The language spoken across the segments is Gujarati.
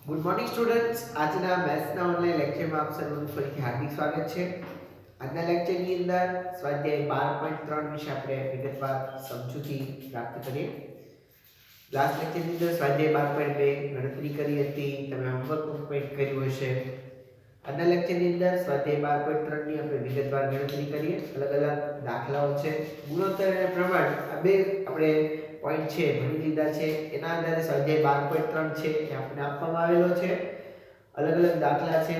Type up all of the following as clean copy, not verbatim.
ગુડ મોર્નિંગ સ્ટુડન્ટ્સ, આજના મેથ્સના ઓનલાઈન લેક્ચરમાં આપ સર્વનું ફરીથી હાર્દિક સ્વાગત છે. આજના લેક્ચરની અંદર સ્વાધ્યાય 12.3 વિશે આપણે વિગતવાર સમજૂતી પ્રાપ્ત કરીએ. લાસ્ટ લેક્ચરની અંદર સ્વાધ્યાય 12.2 ગણતરી કરી હતી, તમે હોમવર્ક કમ્પ્લીટ કર્યું હશે. આજના લેક્ચરની અંદર સ્વાધ્યાય 12.3 ની આપણે વિગતવાર ગણતરી કરીએ. અલગ અલગ દાખલાઓ છે, ગુણોત્તર અને પ્રમાણ, આ બે આપણે પોઈન્ટ છે ભણી લીધા છે. એના આધારે સ્વાધ્યાય 12.3 છે એ આપણે આપવામાં આવેલો છે. અલગ અલગ દાખલા છે.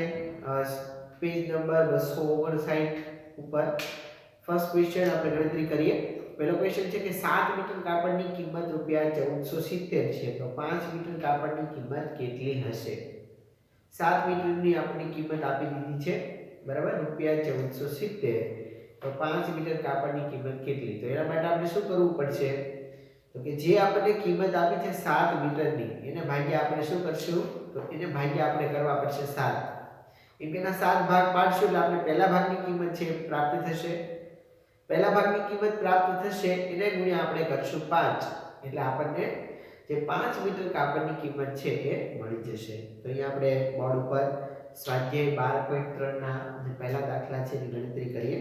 પેજ નંબર 259 ઉપર ફર્સ્ટ ક્વેશ્ચન આપણે ગણતરી કરીએ. પહેલો ક્વેશ્ચન છે કે 7 મીટર કાપડની કિંમત રૂપિયા 1470 છે, તો 5 મીટર કાપડની કિંમત કેટલી હશે? 7 મીટરની આપણી કિંમત આપી દીધી છે, બરાબર, રૂપિયા 1470. તો 5 મીટર કાપડની કિંમત કેટલી? તો એના માટે આપણે શું કરવું પડશે? તો કે જે આપણને કિંમત આપી છે 7 મીટરની, એને ભાગ્યા આપણે શું કરશું? તો એને ભાગ્યા આપણે કરવા પડશે 7. કેમ કે એના 7 ભાગ પાડશું એટલે આપણે પહેલા ભાગની કિંમત છે પ્રાપ્ત થશે. પહેલા ભાગની કિંમત પ્રાપ્ત થશે એને ગુણ્યા આપણે કરશું 5, એટલે આપણને જે 5 મીટર કાપડની કિંમત છે એ મળી જશે. તો અહીંયા આપણે બોર્ડ ઉપર સ્વાધ્યાય 12.3 ના જે પહેલા દાખલા છે એની ગણતરી કરીએ.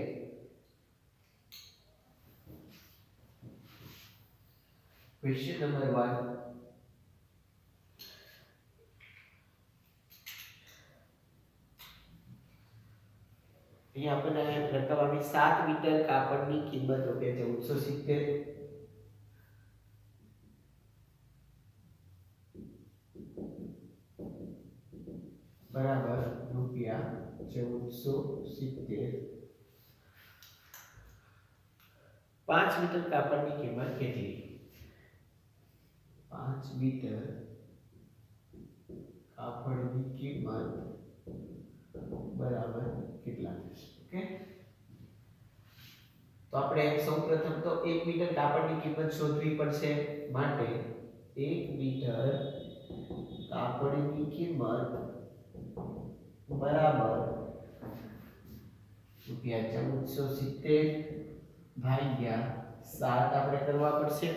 Question number 1. અહીંયા આપણને રકમ આપી 7 મીટર કાપડની કિંમત રૂપિયા 1470 બરાબર રૂપિયા 1470. 5 મીટર કાપડની કિંમત કેટલી? 5 મીટર કાપડની કિંમત બરાબર કેટલા થશે? ઓકે, તો આપણે સૌપ્રથમ તો 1 મીટર કાપડની કિંમત શોધવી પડશે. માટે 1 મીટર કાપડની કિંમત બરાબર રૂપિયા 1470 ભાગ્યા 7 આપણે કરવા પડશે.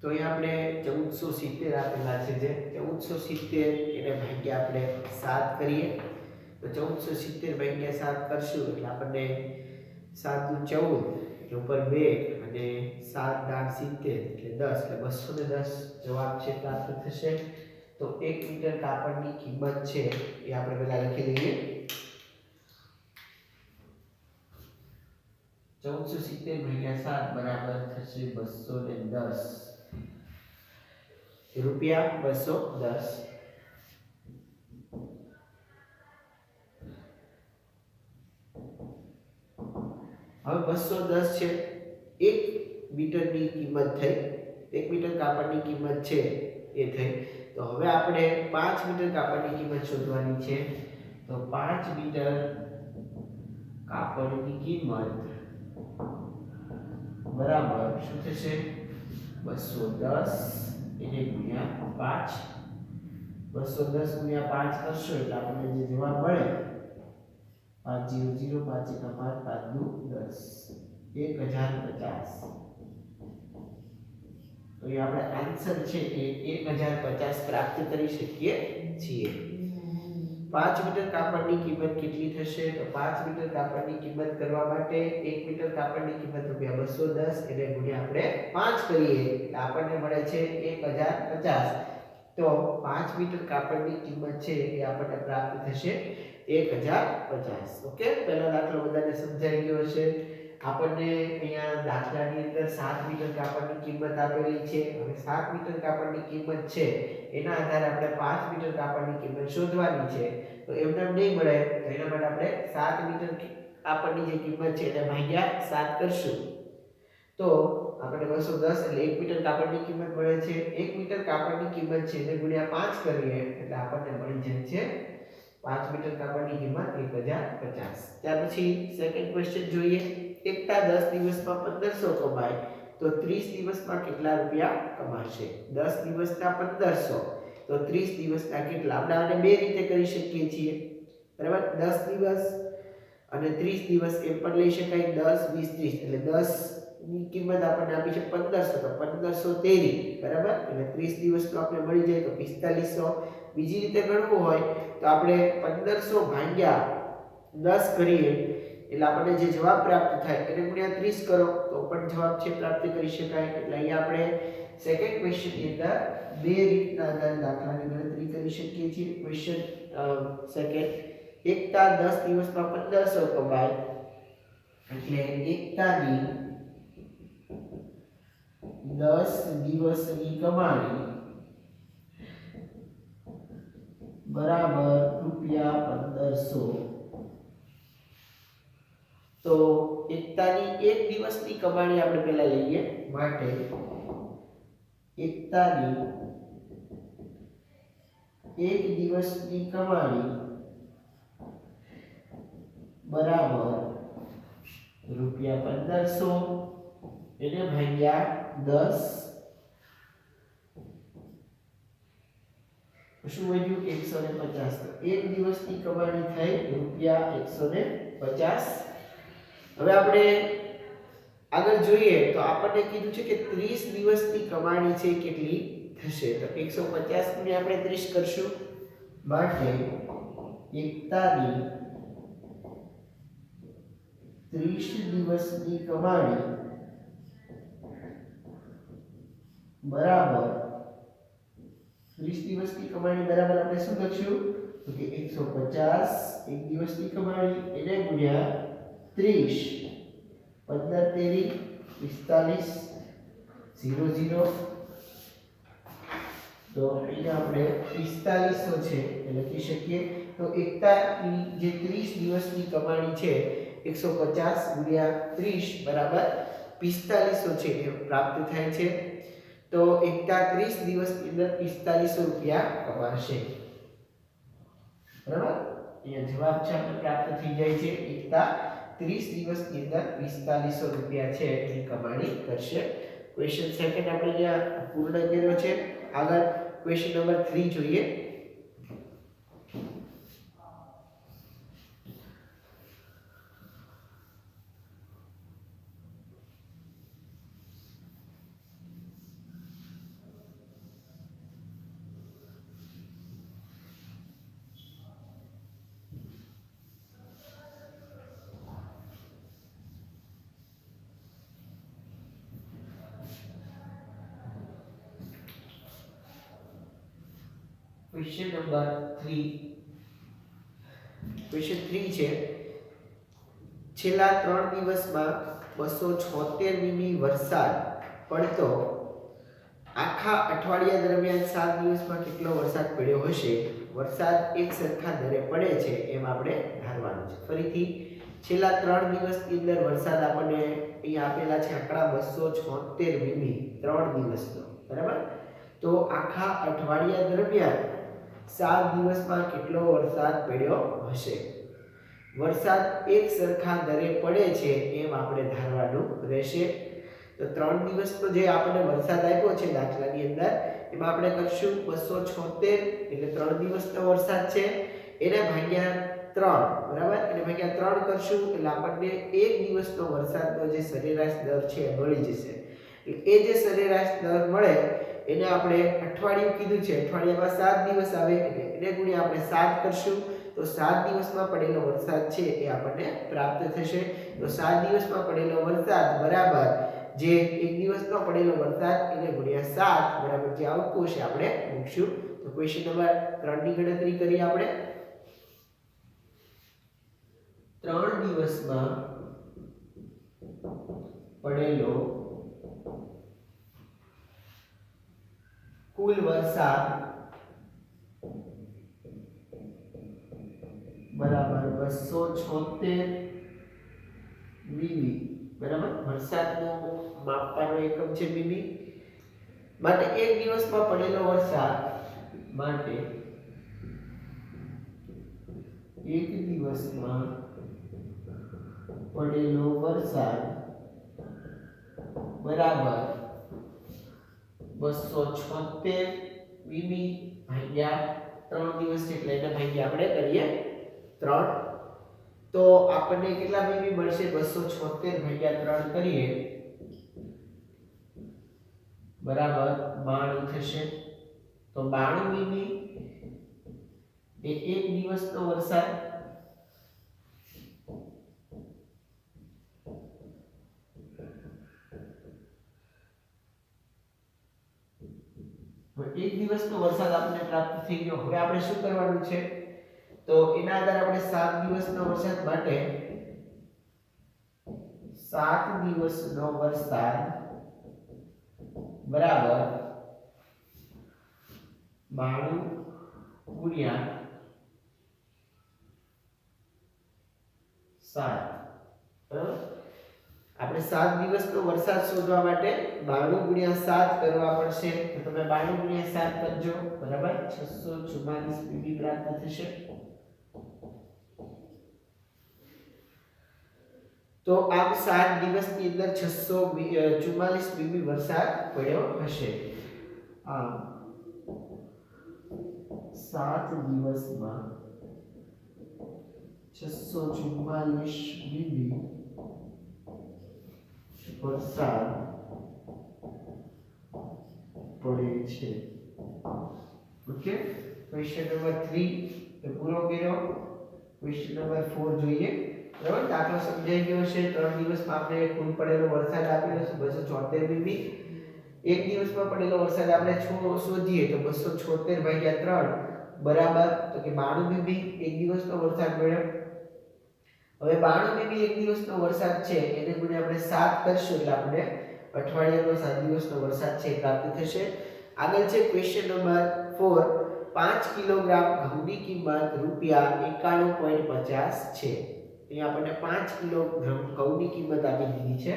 તો અહીંયા આપણે 1470 આપેલા છે, જે 1470 એને ભાગ્યા આપણે 7 કરીએ. તો 1470 ભાગ્યા 7 કરશું એટલે આપણને 7 × 14 એટલે ઉપર 2 અને 7 × 70 એટલે 10, એટલે 210 જવાબ છે પ્રાપ્ત થશે. તો 1 મીટર કાપડની કિંમત છે એ આપણે પહેલા લખી લઈએ. 1470 ભાગ્યા 7 બરાબર થશે 210 રૂપિયા 210. હવે 210 છે 1 મીટરની કિંમત થઈ, 1 મીટર કાપડની કિંમત છે એ થઈ. તો હવે આપણે 5 મીટર કાપડની કિંમત શોધવાની છે. તો 5 મીટર કાપડની કિંમત બરાબર શું થશે? 210 એને ગુણ્યા 5. 210 ગુણ્યા 5 કરશો એટલે આપણને જે જવાબ મળે 5 0 0 5 1 5 5 2 10 1050. તો એ આપણે આન્સર છે એ 1050 પ્રાપ્ત કરી શકીએ છીએ. 5 મીટર કાપડની કિંમત કેટલી થશે? તો 5 મીટર કાપડની કિંમત કરવા માટે 1 મીટર કાપડની કિંમત રૂપિયા 210 એને ગુણ્યા આપણે 5 કરીએ એટલે આપણને મળે છે 1050. તો 5 મીટર કાપડની કિંમત છે એ આપણને પ્રાપ્ત થશે 1050. ઓકે, પહેલો દાખલો બધાને સમજાઈ ગયો હશે. આપણને અહીંયા દાખલાની અંદર 7 મીટર કાપડની કિંમત આપેલી છે. હવે 7 મીટર કાપડની કિંમત છે એના આધારે આપણે 5 મીટર કાપડની કિંમત શોધવાની છે. તો એમને નહીં મળે તો એના માટે આપણે 7 મીટર કાપડની જે કિંમત છે એને ભાગ્યા 7 કરશું. તો આપણે 210 એટલે 1 મીટર કાપડની કિંમત મળે છે. 1 મીટર કાપડની કિંમત છે એને ગુણ્યા 5 કરીએ એટલે આપણને મળી જાય છે 5 મીટર કાપડની કિંમત 1050. ત્યાર પછી સેકન્ડ ક્વેશ્ચન જોઈએ. એકતા 10 દિવસમાં 1500 કમાય તો 30 દિવસમાં કેટલા રૂપિયા કમાશે? 10 દિવસના 1500 તો 30 દિવસના કેટલા? આપણે આને બે રીતે કરી શકીએ છીએ, બરાબર. 10 દિવસ અને 30 દિવસ એમ પણ લઈ શકાય. 10 20 30 એટલે 10 ની કિંમત આપણને આપી છે 1500, તો 1500 તેરી, બરાબર. એટલે 30 દિવસનો આપણે મળી જાય તો 4500. બીજી રીતે ગણવું હોય તો આપણે 1500 ભાગ્યા 10 કરીએ એટલે આપણને જે જવાબ પ્રાપ્ત થાય એને ગુણ્યા 30 કરો તો પણ જવાબ છે પ્રાપ્ત કરી શકાય. એટલે અહીંયા આપણે સેકન્ડ ક્વેશ્ચન ની અંદર બે રીતના દાખલાની ગણતરી કરી શકીએ છીએ. ક્વેશ્ચન સેકન્ડ, એકતા 10 દિવસમાં 1500 કમાય એટલે એકતાની 10 દિવસની કમાણી બરાબર રૂપિયા 1500. તો એકતાની એક દિવસની કમાણી આપણે પહેલા લઈએ માટે એકતાની એક દિવસની કમાણી બરાબર રૂપિયા 1500 એને ભાગ્યા 10. શું વધ્યું? 150. તો એક દિવસની કમાણી થઈ રૂપિયા 150. હવે આપણે આગળ જોઈએ તો આપણને કીધું છે કે 30 દિવસની કમાણી છે કેટલી થશે. તો 150 ને આપણે 30 કરશું માટે એકતાની 30 દિવસની કમાણી બરાબર 30 દિવસની કમાણી બરાબર આપણે શું લખશું તો કે 150 એક દિવસની કમાણી એને ગુણ્યા 30 15 તેરી 45 00. તો અહીંયા આપણે 4500 છે એ લખી શકીએ. તો એકતાની જે 30 દિવસની કમાણી છે 150 ગુણ્યા 30 બરાબર 4500 છે એ પ્રાપ્ત થાય છે. તો એકતા 30 દિવસની અંદર 4500 રૂપિયા કમાશે. બરાબર, અહીંયા જવાબ છે આપણે પ્રાપ્ત થઈ જાય છે. એકતા 30 દિવસની અંદર 4500 રૂપિયા છે એની કમાણી કરશે. ક્વેશ્ચન સેકન્ડ આપણે અહીંયા પૂર્ણ કર્યો છે. આગળ ક્વેશ્ચન નંબર 3 જોઈએ. Question number 3. ક્વેશ્ચન 3 છે છેલ્લા 3 દિવસમાં 276 મીમી વરસાદ પડતો આખા અઠવાડિયા દરમિયાન 7 દિવસમાં કેટલો વરસાદ પડ્યો હશે. વરસાદ એક સરખા દરે પડે છે એમ આપણે ધારવાનું છે. ફરીથી છેલ્લા 3 દિવસની અંદર વરસાદ આપણને અહીંયા આપેલા છે આંકડા 276 મીમી 3 દિવસનો. બરાબર, તો આખા અઠવાડિયા દરમિયાન 7 દિવસમાં કેટલો વરસાદ પડ્યો હશે. વરસાદ એક સરખા દરે પડે છે એમ આપણે ધારવાનું રહેશે. તો 3 દિવસનો જે આપણને વરસાદ આપ્યો છે દાખલાની અંદર એમાં આપણે કરશું 276 એટલે 3 દિવસનો વરસાદ છે એને ભાગ્યા 3. બરાબર, એને ભાગ્યા 3 કરશું એટલે આપણને એક દિવસનો વરસાદનો જે સરેરાશ દર છે એ મળી જશે. એ જે સરેરાશ દર મળે એને આપણે અઠવાડિયું કીધું છે. અઠવાડિયામાં 7 દિવસ આવે એટલે એને ગુણ્યા આપણે 7 કરશું તો 7 દિવસમાં પડેલો વરસાદ છે એ આપણને પ્રાપ્ત થશે. તો 7 દિવસમાં પડેલો વરસાદ બરાબર જે એક દિવસનો પડેલો વરસાદ એને ગુણ્યા 7 બરાબર જે આવતું હશે આપણે મૂકશું. તો ક્વેશ્ચન નંબર 3 ની ગણતરી કરીએ આપણે. 3 દિવસમાં પડેલો કુલ વરસાદ બરાબર 276 મીમી. બરાબર, વરસાદનો માપવાનો એકમ છે મીમી. માટે એક દિવસમાં પડેલો વરસાદ માટે એક દિવસમાં પડેલો વરસાદ બરાબર 276 મીમી ભાગ્યા 3 દિવસ એટલે એને ભાગ્યા આપણે કરીએ 3. તો આપણને કેટલા મીમી મળશે? 276 ભાગ્યા 3 કરીએ બરાબર 92 થશે. તો 92 મીમી એ એક દિવસનો વરસાદ એક દિવસનો વરસાદ આપણને પ્રાપ્ત થઈ ગયો. હવે આપણે શું કરવાનું છે તો એના આધારે આપણે 7 દિવસનો વરસાદ માટે 7 દિવસનો વરસાદ બરાબર 92 ગુણ્યા 7 બરાબર. આપણે 7 દિવસનો વરસાદ શોધવા માટે 92 ગુણ્યા 7 કરવા પડશે. તો તમે 92 ગુણ્યા 7 કરજો બરાબર 644 મીમી પ્રાપ્ત થશે. તો આમ 7 દિવસની અંદર 644 મીમી વરસાદ પડ્યો હશે. આમ 7 દિવસમાં 644 મીમી વરસાદ પડે છે. ઓકે, ક્વેશ્ચન નંબર 3 એ પૂરો કર્યો. ક્વેશ્ચન નંબર 4 જોઈએ. બરાબર, દાખલો સમજાઈ ગયો છે. 3 દિવસમાં આપણે કુલ પડેલો વરસાદ આપેલો છે 276 મીમી. એક દિવસમાં પડેલો વરસાદ આપણે શોધીએ તો 276 ભાગ્યા 3 બરાબર તો કે 92 મીમી એક દિવસનો વરસાદ મળ્યો. હવે 92 મીમી એક દિવસનો વરસાદ છે એને ગુણ્યા આપણે 7 કરશું એટલે આપણે અઠવાડિયાનો 7 દિવસનો વરસાદ છે પ્રાપ્ત થશે. આગળ છે ક્વેશ્ચન નંબર 4. 5 કિલોગ્રામ ઘઉંની કિંમત ₹91.50 છે. અહીં આપણને 5 કિલોગ્રામ ઘઉંની કિંમત આપી દીધી છે.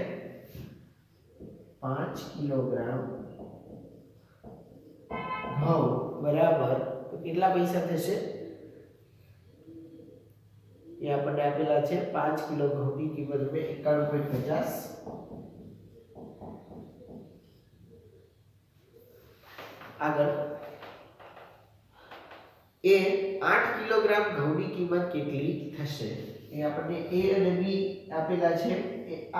5 કિલોગ્રામ ઘઉં બરાબર તો કેટલા પૈસા થશે? ये આપણને આપેલા છે 5 કિલો ઘઉંની કિંમત ₹91.50. આગળ એ 8 કિલોગ્રામ ઘઉંની કિંમત કેટલી થશે? એ આપણને a અને b આપેલા છે.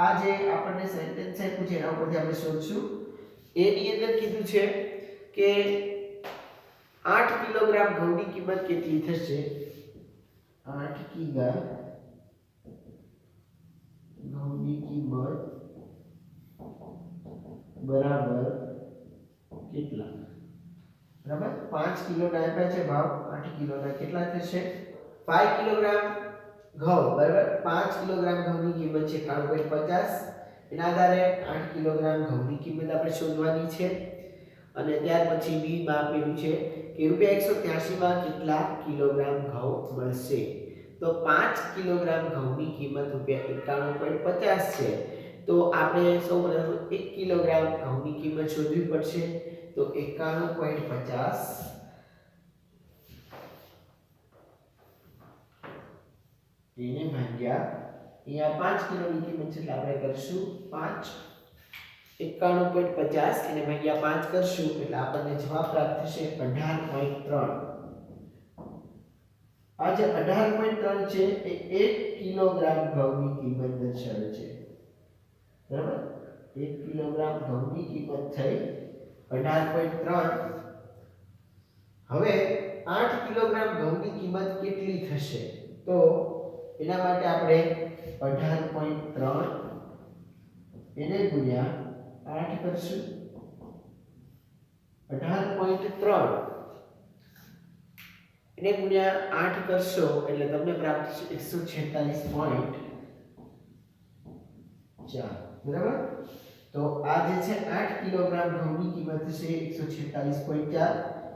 આ જે આપણને સેન્ટેન્સ આપ્યું છે એના ઉપરથી આપણે શોધશું. a ની અંદર કીધું છે કે 8 કિલોગ્રામ ઘઉંની કિંમત કેટલી થશે? 8 કિલો ઘઉંની કિંમત બરાબર કેટલા? બરાબર 5 કિલો ના આપ્યા છે ભાવ. 8 કિલો ના કેટલા થશે? 5 કિલોગ્રામ ઘઉં બરાબર 5 કિલોગ્રામ ઘઉંની કિંમત છે 91.50. એના આધારે 8 કિલોગ્રામ ઘઉંની કિંમત આપણે શોધવાની છે. અને ત્યાર પછી બી માં આપેલું છે કે ₹183 માં કેટલા કિલોગ્રામ ઘઉં મળશે? તો 5 કિલોગ્રામ ઘઉંની કિંમત ₹91.50 છે. તો આપણે સૌપ્રથમ 1 કિલોગ્રામ ઘઉંની કિંમત શોધવી પડશે. તો 91.50 એને ભાગ્યા અહીંયા 5 કિલોની કિંમત છે એટલે આપણે કરશું 5 91.50 એને ભાગ્યા 5 કરશું એટલે આપણને જવાબ પ્રાપ્ત થશે 18.3. આ જે 18.3 છે એ 1 કિલોગ્રામ ઘઉંની કિંમત દર્શાવે છે. બરાબર 1 કિલોગ્રામ ઘઉંની કિંમત થઈ 18.3. હવે 8 કિલોગ્રામ ઘઉંની કિંમત કેટલી થશે? તો એના માટે આપણે 18.3 એને ગુણ્યા 8 કરશું. 18.3 એને ગુણ્યા 8 કરશો એટલે તમને પ્રાપ્ત થશે 146.4. બરાબર, તો આ જે છે 8 કિલોગ્રામ ઘઉંની કિંમત છે 146.4.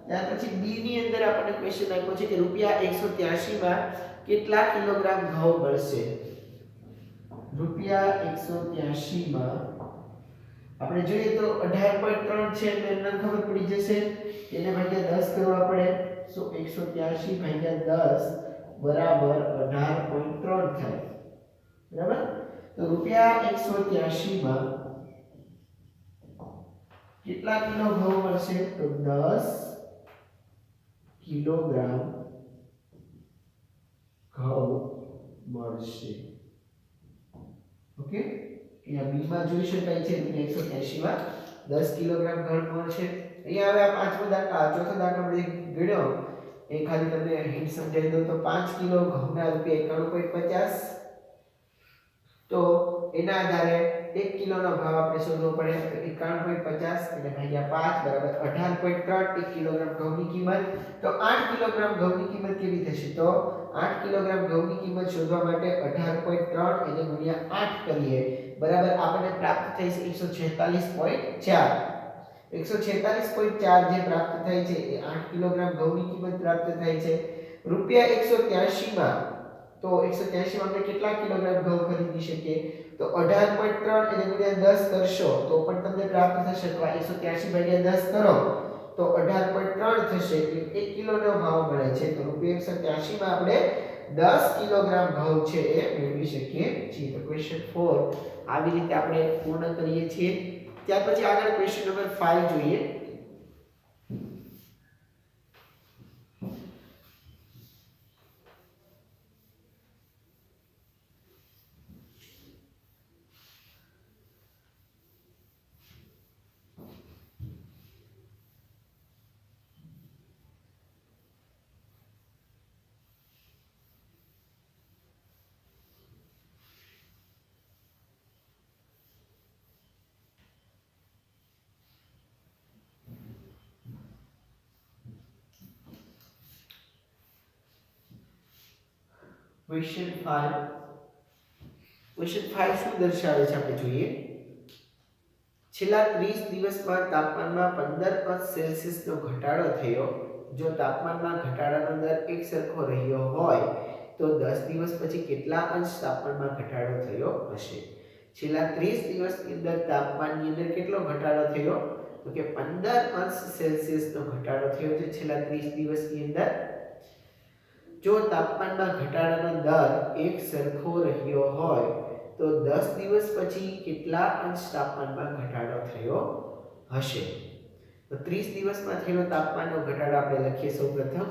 ત્યાર પછી બી ની અંદર આપણને ક્વેશ્ચન આપ્યો છે કે ₹183 માં કેટલા કિલોગ્રામ ઘઉં મળશે? ₹183 માં આપણે જોઈએ તો 18.3 છે એટલે એમને ખબર પડી જશે. એને ભાગ્યા 10 કરવા પડે. સો 183 ભાગ્યા 10 બરાબર 18.3 થાય. બરાબર, તો ₹183 માં કેટલા કિલો ઘઉં મળશે? તો 10 કિલોગ્રામ ઘઉં મળશે. ઓકે, અહીંયા બી માં જોઈ શકાય છે કે 183 માં 10 કિલોગ્રામ ઘઉં મળશે. અહીંયા હવે આ પાંચમો દાખલો ચોથો દાખલો આપણે ગણ્યો એ ખાલી તમને હિન્ટ સમજાવી દઉં તો 5 કિલો ઘઉંના રૂપિયા 91.50, તો એના આધારે 1 કિલોનો ભાવ આપણે શોધવો પડે તો 91.50 એટલે ભાગ્યા 5 બરાબર 18.3 1 કિલોગ્રામ ઘઉંની કિંમત. તો 8 કિલોગ્રામ ઘઉંની કિંમત કેવી થશે? તો 8 કિલોગ્રામ ઘઉંની કિંમત શોધવા માટે 18.3 એને ગુણ્યા 8 કરીએ બરાબર આપણને પ્રાપ્ત થઈ છે 146.4. 146.4 જે પ્રાપ્ત થાય છે એ 8 કિલોગ્રામ ઘઉંની કિંમત પ્રાપ્ત થાય છે રૂપિયા 183 માં. તો 183 માં આપણે કેટલા કિલોગ્રામ ઘઉં ખરીદી શકીએ? તો 18.3 એને ગુણ્યા 10 કરશો તો પણ તમને પ્રાપ્ત થશે. તો 183 ભાગ્યા 10 કરો તો 18.3 થશે એટલે 1 કિલોનો ભાવ મળે છે. તો રૂપિયા 183 માં આપણે 10 કિલોગ્રામ ઘઉં છે એ મેળવી શકીએ છીએ. તો ક્વેશ્ચન 4 આવી રીતે આપણે પૂર્ણ કરીએ છીએ. ત્યાર પછી આગળ ક્વેશ્ચન નંબર 5 જોઈએ. ક્વેશ્ચન 5 શું દર્શાવે છે આપણે જોઈએ. છેલ્લા 30 દિવસમાં તાપમાનમાં 15 અંશ સેલ્સિયસનો ઘટાડો થયો. જો તાપમાનમાં ઘટાડાનો દર એક સરખો રહ્યો હોય તો 10 દિવસ પછી કેટલા અંશ તાપમાનમાં ઘટાડો થયો હશે? છેલ્લા 30 દિવસની અંદર તાપમાનની અંદર કેટલો ઘટાડો થયો? તો કે 15 અંશ સેલ્સિયસનો ઘટાડો થયો છે છેલ્લા 30 દિવસની અંદર. જો તાપમાનમાં ઘટાડાનો દર એક સરખો રહ્યો હોય તો 10 દિવસ પછી કેટલા અંશ તાપમાનમાં ઘટાડો થયો હશે? તો 30 દિવસમાં થયેલો તાપમાનનો ઘટાડો આપણે લખીએ સૌપ્રથમ.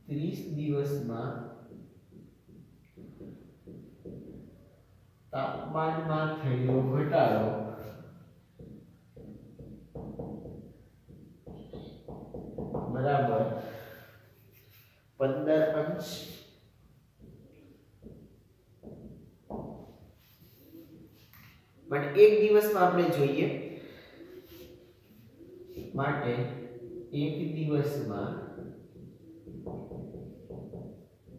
30 દિવસમાં તાપમાનમાં થયેલો ઘટાડો બરાબર 15 અંશ માટે એક દિવસમાં આપણે જોઈએ માટે એક દિવસમાં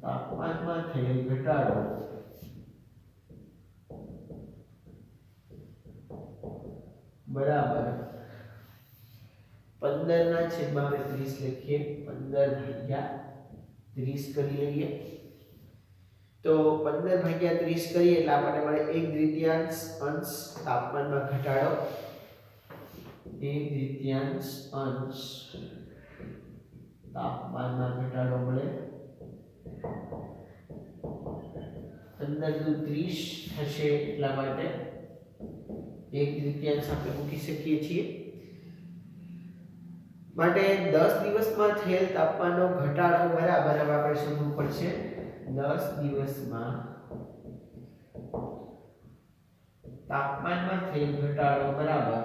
તાપમાનમાં થયેલ ઘટાડો બરાબર 15 ના છેદમાં આપણે 30 લખીએ 15 ભાગ્યા 30 કરી લઈએ. તો 15 ભાગ્યા 30 કરીએ એટલે આપણને મળે 1/3 અંશ તાપમાનમાં ઘટાડો. 1/3 અંશ તાપમાનમાં ઘટાડો મળે. 15 દુ 30 થશે એટલા માટે 1/3 આપણે મૂકી શકીએ છીએ. માટે 10 દિવસમાં થયેલ તાપમાનનો ઘટાડો બરાબર હવે આપણે શોધવું પડશે. 10 દિવસમાં તાપમાનમાં થયેલ ઘટાડો બરાબર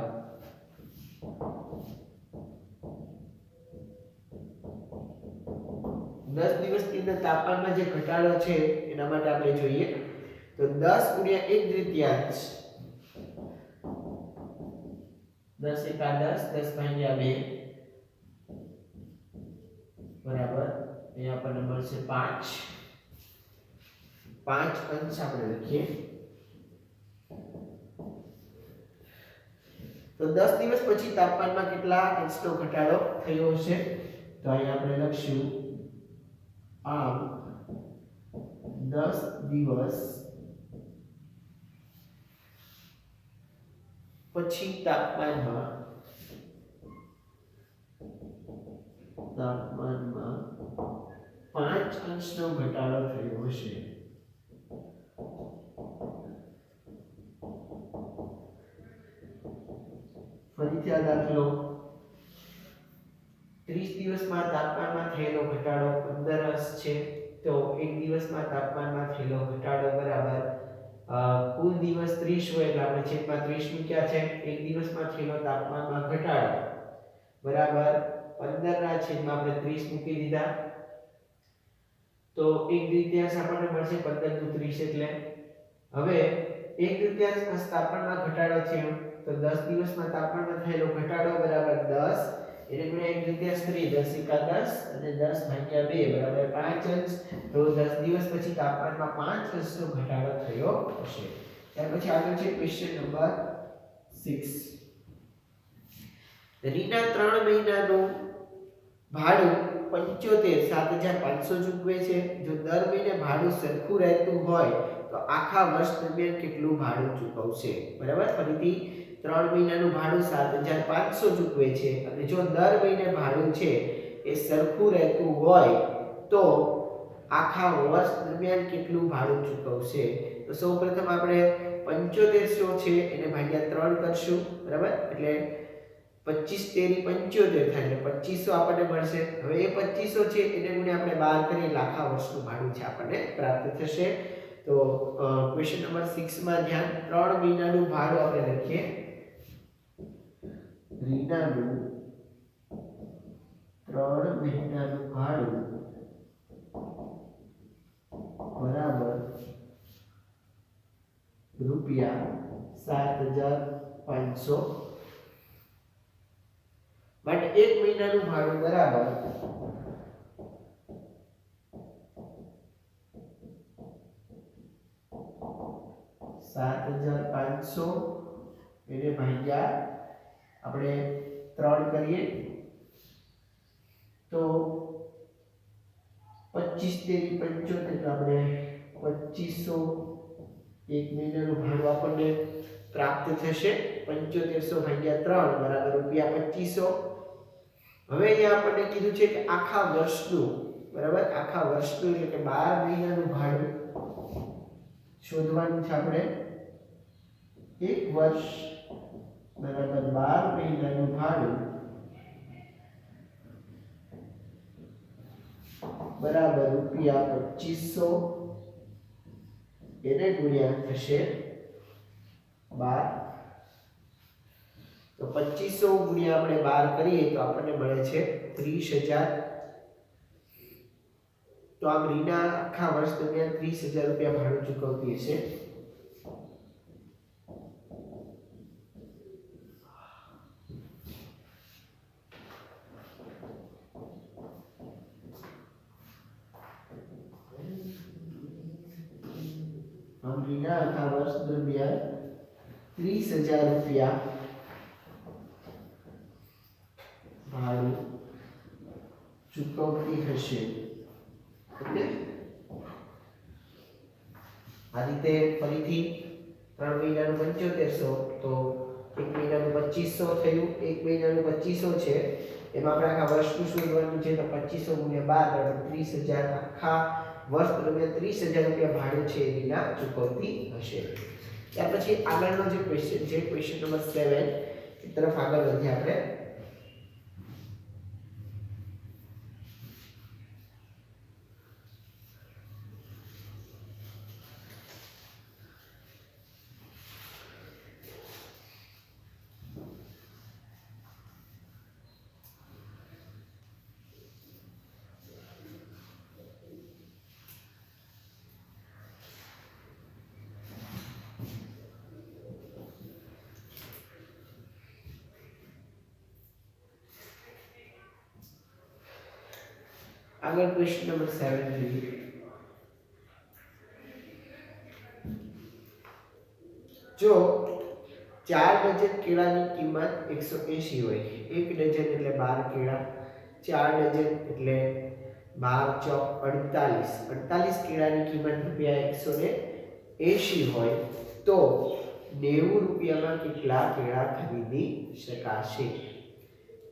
10 દિવસની અંદર તાપમાનમાં જે ઘટાડો છે એના માટે આપણે જોઈએ તો 10 ગુણ્યા 1/3 10 એકા 10 10 ભાગ્યા 2 બરાબર અહીંયા આપણને મળશે 5 અંશ આપણે લખીએ. તો 10 દિવસ પછી તાપમાનમાં કેટલા અંશનો ઘટાડો થયો હશે? તો અહીંયા આપણે લખશું આમ 10 દિવસ પછી તાપમાનમાં 5 અંશનો ઘટાડો થયો હશે. ફરીથી આ દાખલો 30 દિવસમાં તાપમાનમાં થયેલો ઘટાડો 15 અંશ છે. તો એક દિવસમાં તાપમાનમાં થયેલો ઘટાડો બરાબર કુલ દિવસ 30 હોય એટલે આપણે છેદમાં 30 મૂક્યા છે. એક દિવસમાં થયેલો તાપમાનમાં ઘટાડો બરાબર 15 ના છેદમાં આપણે 30 મૂકી દીધા તો 1/3 આપણને મળશે 15 દુ 30 એટલે હવે 1/3 તાપમાનમાં ઘટાડો થયો તો 10 દિવસમાં તાપમાનમાં થયેલો ઘટાડો બરાબર 10 એટલે ગુણ્યા 1/3 10 એકા 10 અને 10 ભાગ્યા 2 બરાબર 5 અંશ તો 10 દિવસ પછી તાપમાનમાં 5 અંશનો ઘટાડો થયો હશે. ત્યાર પછી આગળ છે ક્વેશ્ચન નંબર 6. રીના 3 મહિનાનું ભાડું 75,7500 ચૂકવે છે. જો દર મહિને ભાડું સરખું રહેતું હોય તો આખા વર્ષ દરમિયાન કેટલું ભાડું ચૂકવશે? બરાબર. ફરીથી 3 મહિનાનું ભાડું 7500 ચૂકવે છે અને જો દર મહિને ભાડું છે એ સરખું રહેતું હોય તો આખા વર્ષ દરમિયાન કેટલું ભાડું ચૂકવશે? તો સૌપ્રથમ આપણે 7500 છે એને ભાગ્યા 3 કરશું. બરાબર. એટલે 25 તેરી 75 થાય એટલે 2500 આપણને મળશે. હવે એ 2500 છે એને ગુણ્યા આપણે 12 કરીએ એટલે આખા વર્ષનું ભાડું છે આપણને પ્રાપ્ત થશે. તો ક્વેશ્ચન નંબર 6 માં ધ્યાન 3 મહિનાનું ભાડું આપણે લખીએ. રીનાનું 3 મહિનાનું ભાડું બરાબર રૂપિયા 7500 માટે 1 મહિનાનું ભાડું બરાબર 7500 એને ભાગ્યા આપણે 3 કરીએ તો 25 તેરી 75 એટલે આપણે 2500 1 મહિનાનું ભાડું આપણને પ્રાપ્ત થશે. 7500 ભાગ્યા 3 બરાબર રૂપિયા 2500. હવે અહીંયા આપણને કીધું છે કે આખા વર્ષનું બરાબર આખા વર્ષનું એટલે કે 12 મહિનાનું ભાડું શોધવાનું છે આપણે. 1 વર્ષ બરાબર 12 મહિનાનું ભાડું બરાબર રૂપિયા 2500 એને ગુણ્યા થશે 12. તો 2500 ગુણ્યા આપણે 12 કરીએ તો આપણને મળે છે 30000. તો આમ રીના આખા વર્ષ દરમિયાન 30000 રૂપિયા ભાડું ચૂકવતી હશે. આમ રીના આખા વર્ષ દરમિયાન 30000 રૂપિયા ભાડું ચૂકવતી હશે. ઓકે. આ રીતે ફરીથી 3 મહિનાનું 7500 તો 1 મહિનાનું 2500 થયું. 1 મહિનાનું 2500 છે એમાં આપણે આખા વર્ષનું શોધવાનું છે તો 2500 ગુણ્યા 12 30000 આખા વર્ષ દરમિયાન 30000 રૂપિયા ભાડું છે એના ચૂકવતી હશે. ત્યાર પછી આગળનો જે ક્વેશ્ચન છે ક્વેશ્ચન નંબર 7 એ તરફ આગળ વધીએ આપણે. આગળ ક્વેશ્ચન નંબર 7 જોઈએ. જો 4 ડઝન કેળાની કિંમત 180 હોય, 1 ડઝન એટલે 12 કેળા, 4 ડઝન એટલે 12 ચોક 48, 48 કેળાની કિંમત રૂપિયા 180 હોય તો 90 રૂપિયામાં કેટલા કેળા ખરીદી શકાશે?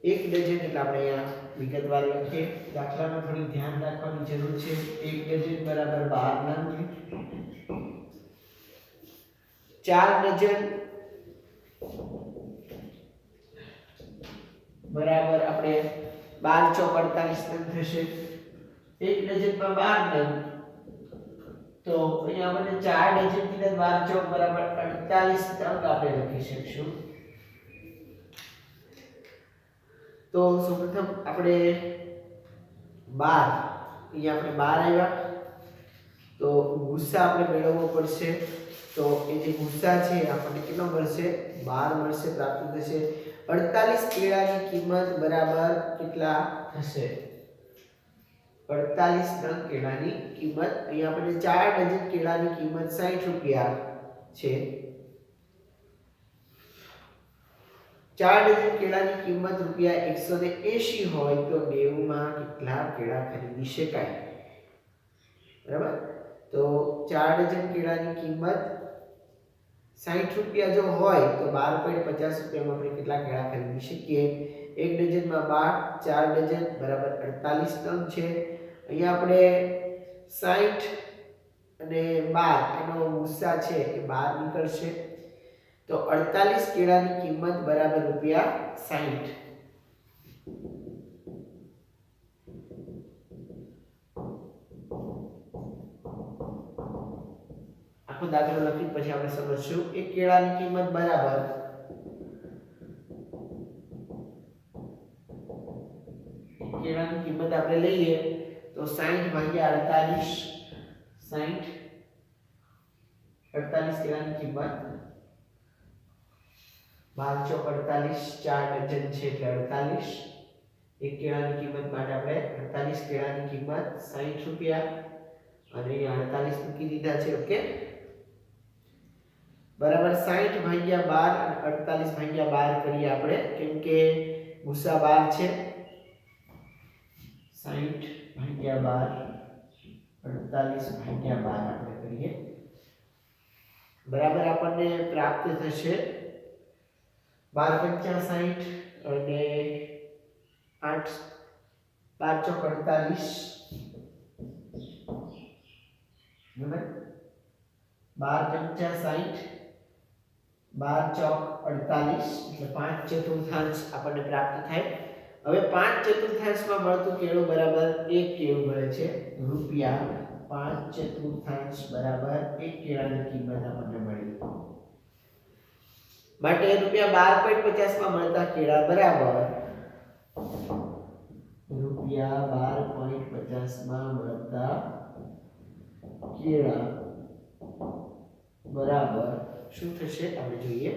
1 ડઝન એટલે આપણે અહીંયા વિગતવાર લખીએ. દાખલામાં થોડી ધ્યાન રાખવાની જરૂર છે. 1 ડઝન બરાબર 12 નંગ, 4 ડઝન બરાબર આપણે 12 ચોક 48 નંગ થશે. 1 ડઝનમાં 12 નંગ તો અહીંયા આપણે 4 ડઝન થી 12 ચોક બરાબર 48 નંગ આપણે લખી શકશું. તો તો સૌપ્રથમ આપણે 12 અહીંયા આપણે 12 આવ્યા તો ગુસ્સા આપણે મેળવવો પડશે તો એ જે ગુસ્સા છે આપણને કેટલો મળશે 12 મળશે પ્રાપ્ત થશે 48 કેળાની કિંમત બરાબર કેટલા થશે 48 નંગ કેળાની કિંમત અહીંયા આપણે 4 ડઝન કેળાની કિંમત 60 રૂપિયા છે 4 ડઝન કેળાની કિંમત રૂપિયા 180 હોય તો 90 માં કેટલા કેળા ખરીદી શકાય બરાબર તો 4 ડઝન કેળાની કિંમત 60 રૂપિયા જો હોય તો 12.50 રૂપિયામાં આપણે કેટલા કેળા ખરીદી શકીએ એક ડઝનમાં 12 4 ડઝન બરાબર 48 નંગ છે અહીંયા આપણે 60 અને 12 એનો ગુસ્સા છે એ 12 નીકળશે તો 48 કેળાની કિંમત બરાબર રૂપિયા 60 આખો દાખલો લખી પછી આપણે સમજશું એક કેળાની કિંમત બરાબર કેળાની કિંમત આપણે લઈએ તો 60 ભાગ્યા 48 કેળાની કિંમત 12 ચોક 48 4 ડઝન છે એટલે 48 એક કેળાની કિંમત માટે આપણે 48 કેળાની કિંમત 60 રૂપિયા અને અહીંયા 48 મૂકી દીધા છે ઓકે બરાબર 60 ભાગ્યા 12 અને 48 ભાગ્યા 12 કરીએ આપણે કેમ કે ગુસ્સા 12 છે 60 ભાગ્યા 12 48 ભાગ્યા 12 આપણે કરીએ બરાબર આપણને પ્રાપ્ત થશે 12 પંચા 60 અને 8 12 ચોક 48 બરાબર 12 પંચા 60 12 ચોક 48 એટલે 5/4 આપણને પ્રાપ્ત થાય હવે 5/4 માં મળતું કેળું બરાબર 1 કેળું મળે છે રૂપિયા 5/4 બરાબર 1 કેળાની કિંમત આપણને મળી માટે રૂપિયા 12.50 માં મળતા કેળા બરાબર રૂપિયા 12.50 માં મળતા કેળા બરાબર શું થશે આપણે જોઈએ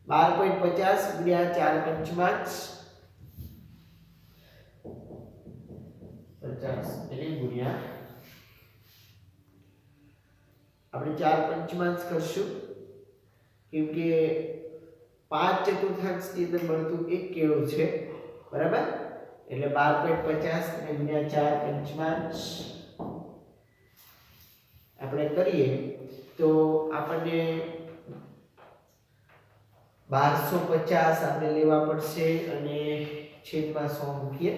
12.50 ગુણ્યા 4 પંચમાંશ 50 એટલે ગુણ્યા આપણે 4 પંચમાંશ કરશું કેમ કે 5/4 ની અંદર મળતું એક કેળું છે બરાબર એટલે 12.50 અને ગુણ્યા 4 પંચમાંશ આપણે કરીએ તો આપણને 1250 આપણે લેવા પડશે અને છેદમાં 100 મૂકીએ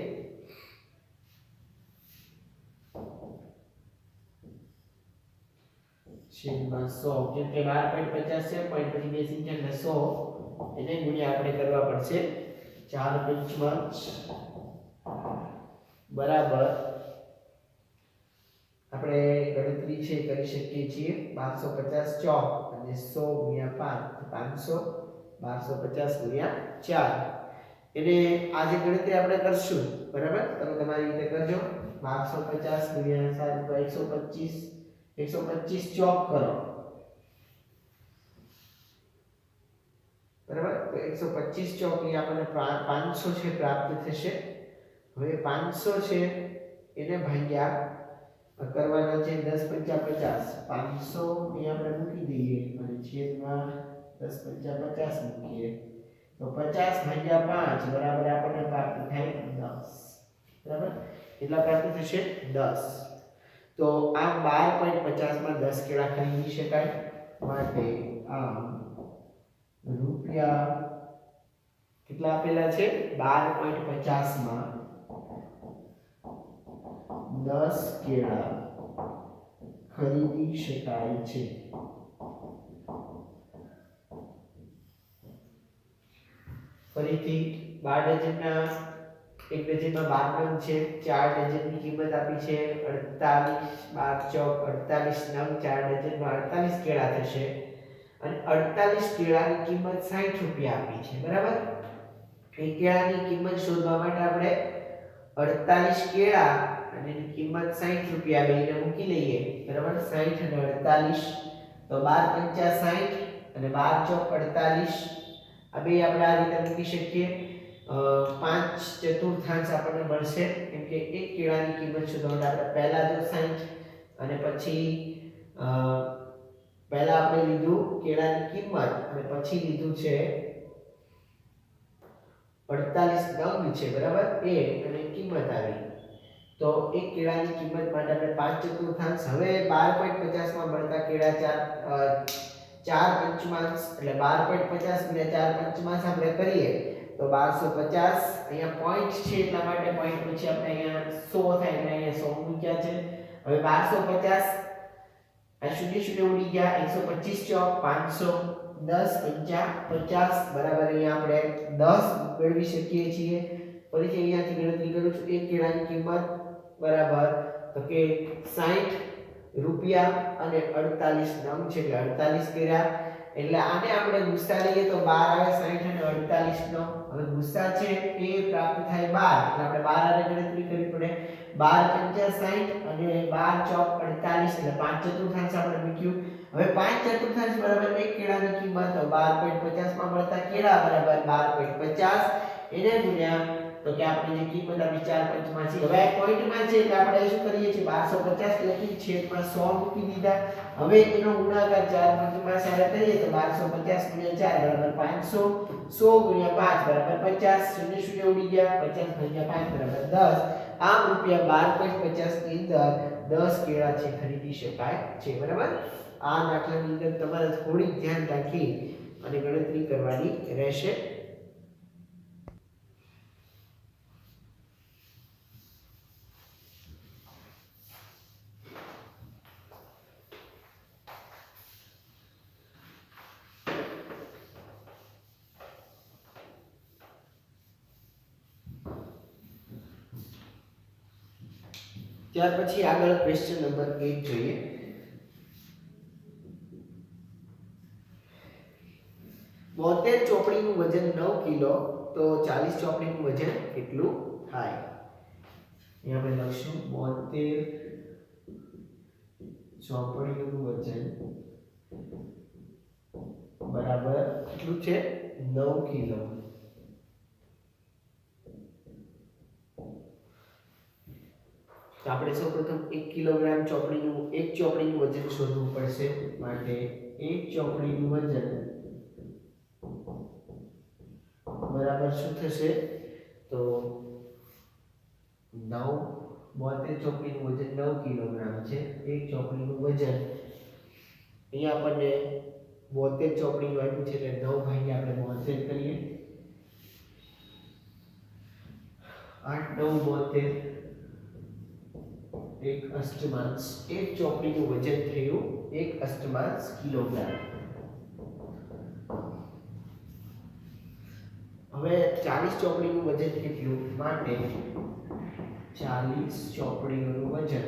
છેદમાં 100 કેમ કે 12.50 છે પોઈન્ટ પછી બેસી છે એટલે 100 એને ગુણ્યા આપણે કરવા પડશે 4 પંચમાંશ બરાબર આપણે ગણતરી છે કરી શકીએ છીએ 1250 ચોક અને 100 ગુણ્યા 5 500 1250 ગુણ્યા 4 એને આ જે ગણતરી આપણે કરશું બરાબર તમે તમારી રીતે કરજો 1250 ગુણ્યા 125 ચોક કરો બરાબર તો 125 ચોક ની આપણને 500 છે પ્રાપ્ત થશે હવે 500 છે એને ભાગ્યા કરવાના છે 10 પંચા 50 500 ની આપણે મૂકી દઈએ અને છેદમાં 10 પંચા 50 મૂકીએ તો 50 ભાગ્યા 5 બરાબર આપણને પ્રાપ્ત થાય 10 બરાબર કેટલા પ્રાપ્ત થશે 10 તો આમ 12.50 માં 10 કેળા ખરીદી શકાય માટે આમ રૂપિયા કેટલા આપેલા છે 12.50 માં 10 કેળા ખરીદી શકાય છે ફરીથી 12 ડઝનના એક ડઝનમાં 12 નંગ છે 4 ડઝનની કિંમત આપી છે 48 12 ચોક 48 નંગ 4 ડઝનમાં 48 કેળા થશે અને 48 કેળાની કિંમત 60 રૂપિયા આપી છે બરાબર એક કેળાની કિંમત શોધવા માટે આપણે 48 કેળા અને એની કિંમત 60 રૂપિયા બેને મૂકી લઈએ બરાબર 60 અને 48 તો 12 પંચા 60 અને 12 ચોક 48 આ બે આપણે આ રીતે મૂકી શકીએ 5/4 આપણને મળશે કેમ કે એક કેળાની કિંમત શોધવા માટે આપણે પહેલા જો 60 અને પછી પહેલા આપણે લીધું કેળાની કિંમત અને પછી લીધું છે 48 નંગ છે બરાબર એ અને કિંમત આવી તો એક કેળાની કિંમત માટે આપણે 5/4 હવે 12.50 માં મળતા કેળા 4 પંચમાંશ એટલે 12.50 ગુણ્યા 4 પંચમાંશ આપણે કરીએ તો 1250 અહીંયા પોઈન્ટ છે એટલા માટે પોઈન્ટ પછી આપણે અહીંયા 100 થાય એટલે અહીંયા 100 મૂક્યા છે હવે 1250 આ શૂન્ય શૂન્ય ઉડી ગયા 125 ચોક 500 10 પંચા 50 બરાબર અહીંયા આપણે 10 મેળવી શકીએ છીએ ફરીથી અહીંયાથી ગણતરી કરું છું એક કેળાની કિંમત બરાબર તો કે 60 રૂપિયા અને 48 નંગ છે એટલે 48 કર્યા એટલે આને આપણે ગુસ્સા લઈએ તો 12 આવે 60 અને 48 નો હવે ગુસ્સા છે એ પ્રાપ્ત થાય 12 એટલે આપણે 12 આને ગણતરી કરવી પડે 12 પંચા 60 અને 12 ચોક 48 એટલે 5/4 આપણે મૂક્યું હવે 5/4 બરાબર એક કેળાની કિંમત તો 12.50 માં મળતા કેળા બરાબર 12.50 એને ગુણ્યા તો કે આપણે જે કિંમત આપી 4 પંચમાં છે હવે પોઈન્ટમાં છે એટલે આપણે શું કરીએ છીએ 1250 લખી છેદમાં 100 મૂકી દીધા હવે એનો ગુણાકાર 4 પંચમાં સાથે કરીએ તો 1250 ગુણ્યા 4 બરાબર 500 100 ગુણ્યા 5 બરાબર 50 શૂન્ય શૂન્ય ઉડી ગયા 50 ભાગ્યા 5 બરાબર 10 આમ રૂપિયા 12.50 ની અંદર 10 કેળા છે ખરીદી શકાય છે બરાબર આ દાખલાની અંદર તમારે થોડી ધ્યાન રાખી અને ગણતરી કરવાની રહેશે ત્યાર પછી આગળ ક્વેશ્ચન નંબર 8 જોઈએ 72 ચોપડીનું વજન 9 કિલો તો 40 ચોપડીનું વજન કેટલું થાય અહીં આપણે લખશું 72 ચોપડીનું વજન બરાબર કેટલું છે 9 કિલો તો આપણે સૌપ્રથમ 1 કિલોગ્રામ ચોપડીનું એક ચોપડીનું વજન શોધવું પડશે માટે એક ચોપડીનું વજન બરાબર શું થશે તો 9 72 ચોપડીનું વજન 9 કિલોગ્રામ છે એક ચોપડીનું વજન અહીંયા આપણને 72 ચોપડીનું આપ્યું છે એટલે 9 ભાગ્યા આપણે 72 કરીએ 8 9 72 એક અષ્ટમાંશ એક ચોપડીનું વજન થયું એક અષ્ટમાંશ કિલોગ્રામ હવે 40 ચોપડીનું વજન કેટલું માટે 40 ચોપડીનું વજન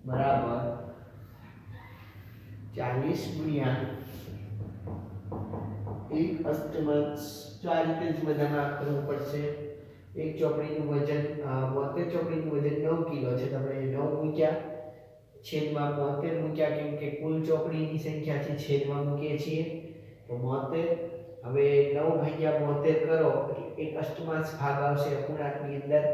બરાબર 40 ગુણ્યા એક અષ્ટમાંશ તો આ રીતે જ બધામાં કરવું પડશે એક ચોપડીનું વજન 72 ચોપડીનું વજન 9 કિલો છે તો આપણે 9 મૂક્યા છેદમાં 72 મૂક્યા કેમ કે કુલ ચોપડીની સંખ્યા છે છેદમાં મૂકીએ છીએ તો 72 હવે 9 ભાગ્યા 72 કરો એટલે એક અષ્ટમાંશ ભાગ આવશે અપૂર્ણાંકની અંદર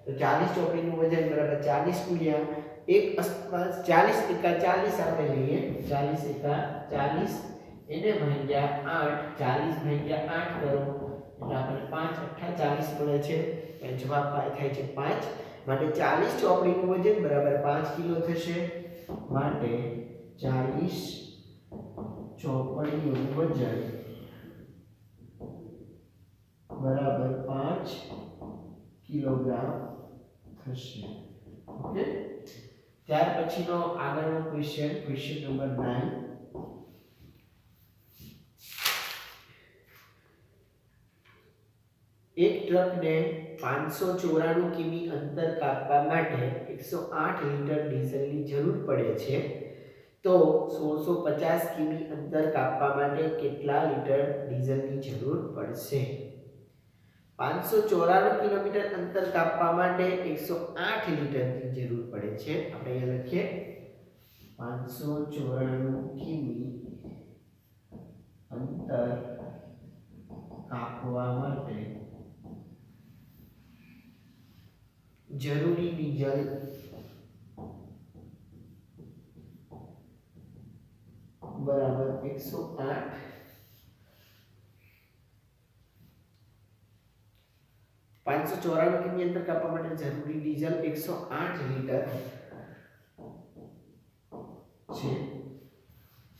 તો 40 ચોપડીનું વજન બરાબર 40 ગુણ્યા એક અષ્ટમાંશ 40 એકા 40 આપણે લઈએ 40 એકા 40 એને ભાગ્યા 8 40 ભાગ્યા 8 કરો એટલે આપણે 5 8 40 મળે છે અને જવાબ થાય છે 5 માટે 40 ચોપડીનું વજન બરાબર 5 કિલો થશે માટે 40 ચોપડીનું વજન બરાબર 5 કિલોગ્રામ થશે ઓકે ત્યાર પછીનો આગળનો ક્વેશ્ચન નંબર 9 એક ટ્રકને 594 કિમી અંતર કાપવા માટે 108 લીટર ડીઝલની જરૂર પડે છે તો 1650 કિમી અંતર કાપવા માટે કેટલા લીટર ડીઝલની જરૂર પડશે? 594 કિલોમીટર અંતર કાપવા માટે 108 લીટરની જરૂર પડે છે. આપણે અહીંયા લખીએ 594 કિમી અંતર કાપવા માટે જરૂરી ડીઝલ બરાબર 108. 594 કિમી અંતર કાપવા માટે જરૂરી ડીઝલ 108 લીટર છે.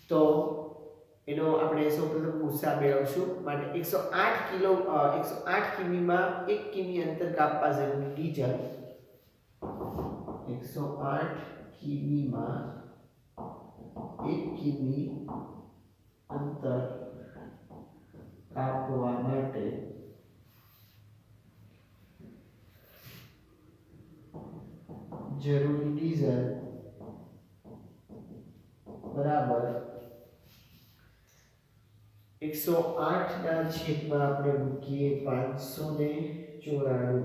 તો એનો આપણે સૌપ્રથમ ગુસ્સા મેળવશું. માટે 108 કિમીમાં 1 કિમી અંતર કાપવા જરૂરી ડીઝલ 108 કિમીમાં 1 કિમી અંતર કાપવા માટે જરૂરી ડીઝલ બરાબર 108 ના છેદમાં આપણે મૂકીએ 594,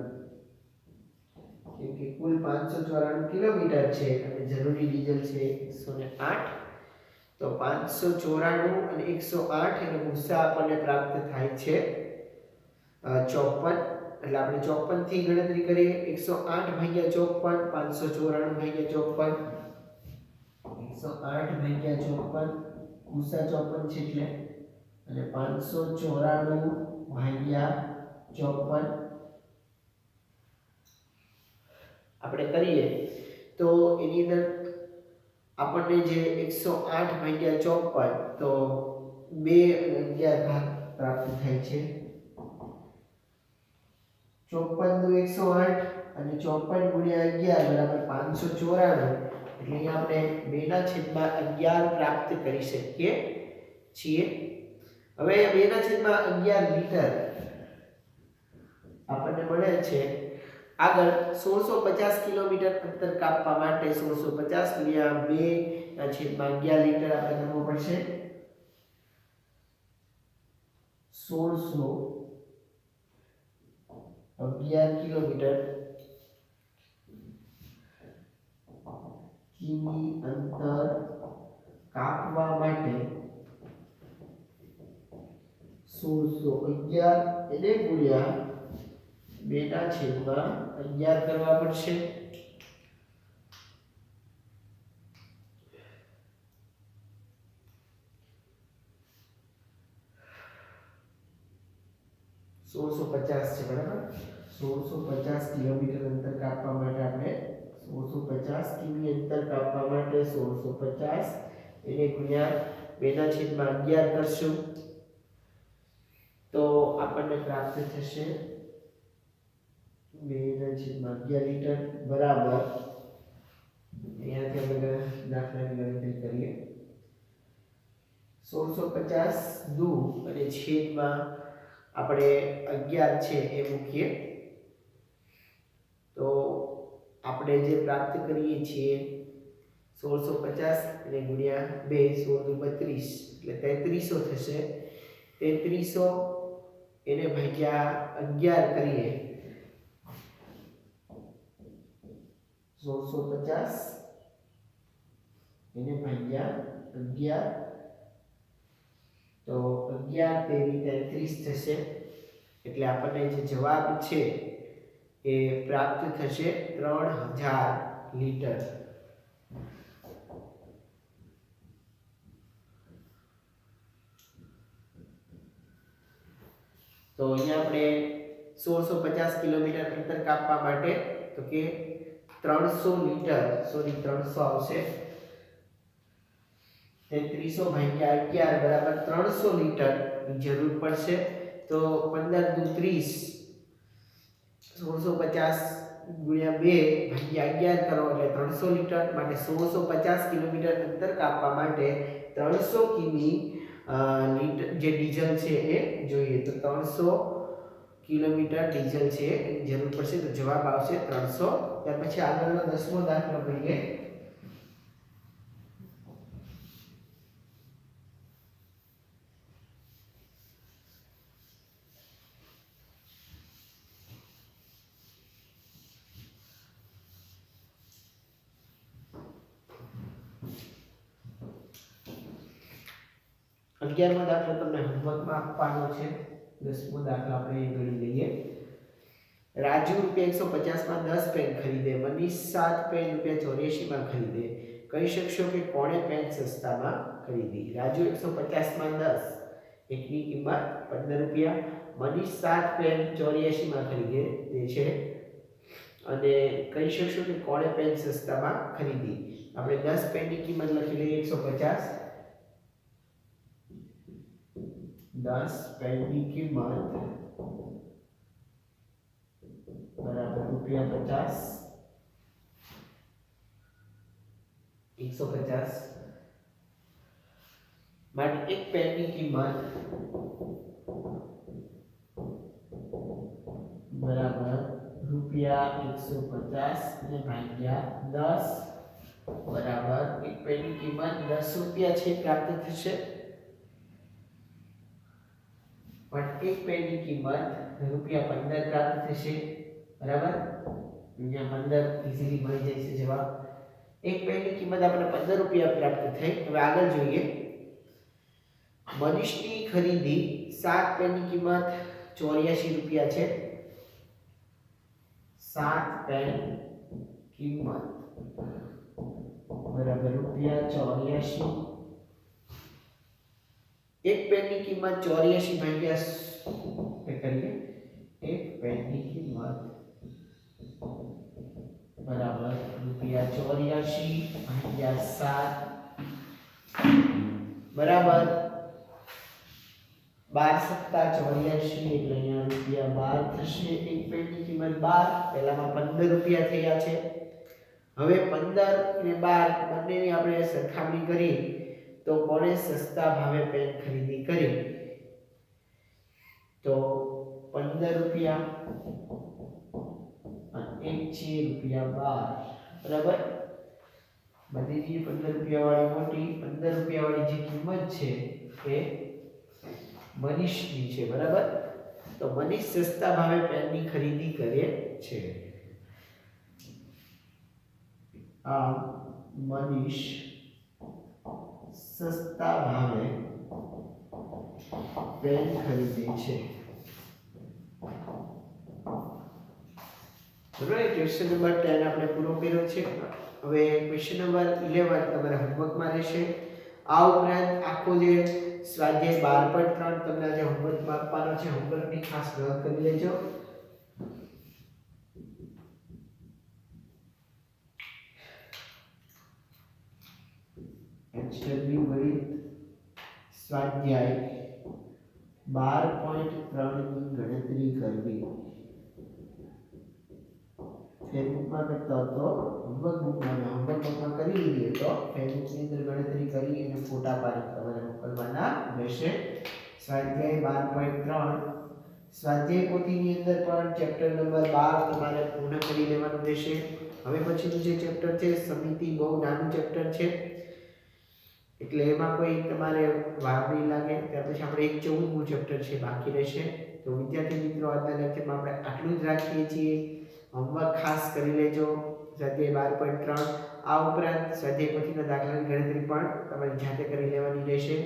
કેમ કે કુલ 594 કિલોમીટર છે અને જરૂરી ડીઝલ છે 108. તો 594 અને 108 એનો ગુસ્સા આપણને પ્રાપ્ત થાય છે 54. એટલે આપણે 54 થી ગણતરી કરીએ. 108 ભાગ્યા 54, 594 ભાગ્યા 54, 108 ભાગ્યા 54, ગુસ્સા 54 છે એટલે, અને 594 ભાગ્યા 54 આપણે કરીએ તો એની અંદર આપણને જે 108 ભાગ્યા 54 તો 2 અને 11 ભાગ પ્રાપ્ત થાય છે. 54 નું 108 અને 54 ગુણ્યા 11 બરાબર 594. એટલે અહીંયા આપણે 2/11 પ્રાપ્ત કરી શકીએ છીએ. હવે 2/11 લીટર આપણને મળે છે. આગળ 1650 કિલોમીટર અંતર કાપવા માટે 1650 ગુણ્યા 2/11 લીટર આપણે કરવો પડશે. 1611 કિલોમીટર કિમી અંતર કાપવા માટે 1611 એને ગુણ્યા 2/11 કરવા પડશે. ₹1650 છે બરાબર. 1650 કિલોમીટર અંતર કાપવા માટે આપણે 1650 કિમી અંતર કાપવા માટે 1650 એને ગુણ્યા 2/11 કરશું તો આપણને પ્રાપ્ત થશે 2/11 લીટર બરાબર. અહીંયાથી આપણે દાખલાની ગણતરી કરીએ. 1650 દુ અને છેદમાં આપણે 11 છે એ મૂકીએ તો આપણે જે પ્રાપ્ત કરીએ છીએ 1650 અને ગુણ્યા 2 16 32 એટલે 3300 થશે. 3300 એને ભાગ્યા 11 કરીએ 1650 એને ભાગ્યા 11 તો 11 તેરી 33 થશે. એટલે આપણને જે જવાબ છે એ પ્રાપ્ત થશે 3000 લીટર. તો અહીંયા આપણે 1650 કિલોમીટર અંતર કાપવા માટે તો કે 300 લીટર 300 આવશે. 3300 ભાગ્યા 11 બરાબર 300 લીટર ની જરૂર પડશે. તો 15 દુ 30 1650 ગુણ્યા 2 ભાગ્યા 11 કરો એટલે 300 લીટર. માટે 1650 કિલોમીટર અંતર કાપવા માટે 300 કિમી લીટર જે ડીઝલ છે એ જોઈએ. તો 300 કિલોમીટર ડીઝલ છે એની જરૂર પડશે. તો જવાબ આવશે 300. ત્યાર પછી આગળનો 10મો દાખલો કરીએ. 11મો દાખલો તમને હોમવર્કમાં આપવાનો છે. 10મો દાખલો આપણે ગણી લઈએ. રાજુ ₹150 માં 10 પેન ખરીદે, મનીષ 7 પેન ₹84 માં ખરીદે. કહી શકશો કે કોણે પેન સસ્તામાં ખરીદી? રાજુ 150 માં 10, એકની કિંમત ₹15, મનીષ 7 પેન 84 માં ખરીદે છે અને કહી શકશો કે કોણે પેન સસ્તામાં ખરીદી? આપણે 10 પેનની કિંમત લખી લઈએ 150. 10 પેનની કિંમત બરાબર ₹50. 150 માટે એક પેનની કિંમત બરાબર ₹150 ને ભાગ્યા 10 બરાબર એક પેનની કિંમત ₹10 છે પ્રાપ્ત થશે. પણ એક પેનની કિંમત ₹15 પ્રાપ્ત થશે. બરાબર, અહીંયા 15 ઈઝીલી મળી જાય છે જવાબ. એક પેનની કિંમત આપણે ₹15 પ્રાપ્ત થઈ. હવે આગળ જોઈએ. મનીષની ખરીદી 7 પેનની કિંમત ₹84 છે. 7 પેન કિંમત બરાબર ₹84. એક પેનની કિંમત 84 ભાગ્યા કરીએ. એક પેનની કિંમત બરાબર ₹84 ભાગ્યા 7 બરાબર 12 સત્તા 84 એટલે અહીંયા ₹12 થશે. એક પેનની કિંમત 12, પહેલામાં ₹15 થયા છે. હવે 15 અને 12 બંનેની આપણે સરખામણી કરી તો કોણે સસ્તા ભાવે પેન ખરીદી કરી? તો ₹15 અને એક છે ₹12. બરાબર, બંનેની ₹15 વાળી મોટી, ₹15 વાળી જે કિંમત છે એ મનીષની છે. બરાબર, તો મનીષ સસ્તા ભાવે પેનની ખરીદી કરે છે. આ મનીષ સસ્તા ભાવે પેન ખરીદે છે. બરાબર, ક્વેશ્ચન નંબર 10 આપણે પૂરો કર્યો છે. હવે ક્વેશ્ચન નંબર 11 તમારા હોમવર્કમાં રહેશે. આ ઉપરાંત આખો જે સ્વાધ્યાય 12.3 તમને આજે હોમવર્કમાં આપવાનો છે. હોમવર્કની ખાસ નોંધ કરી લેજો. HW ગણિત સ્વાધ્યાય 12.3 ની ગણતરી કરવી. ફેસબુકમાં કરતા તો હોમવર્કમાં કરી લીધી તો ફેસબુકની અંદર ગણતરી કરી અને ફોટા પાડી તમારે મોકલવાના રહેશે. સ્વાધ્યાય 12.3 સ્વાધ્યાય પોથીની અંદર પણ ચેપ્ટર નંબર 12 તમારે પૂર્ણ કરી લેવાનું રહેશે. હવે પછીનું જે ચેપ્ટર છે સમિતિ બહુ નાનું ચેપ્ટર છે એટલે એમાં કોઈ તમારે વાર નહીં લાગે. ત્યાર પછી આપણે એક 14મું ચેપ્ટર છે બાકી રહેશે. તો વિદ્યાર્થી મિત્રો આજના લેક્ચરમાં આપણે આટલું જ રાખીએ છીએ. હોમવર્ક ખાસ કરી લેજો સ્વાધ્યાય 12.3. આ ઉપરાંત સ્વાધ્યાય પોથીના દાખલાની ગણતરી પણ તમારે જાતે કરી લેવાની રહેશે.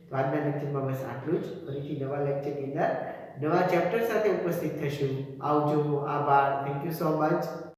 તો આજના લેક્ચરમાં બસ આટલું જ. ફરીથી નવા લેક્ચરની અંદર નવા ચેપ્ટર સાથે ઉપસ્થિત થશું. આવજો, આભાર, થેન્ક યુ સો મચ.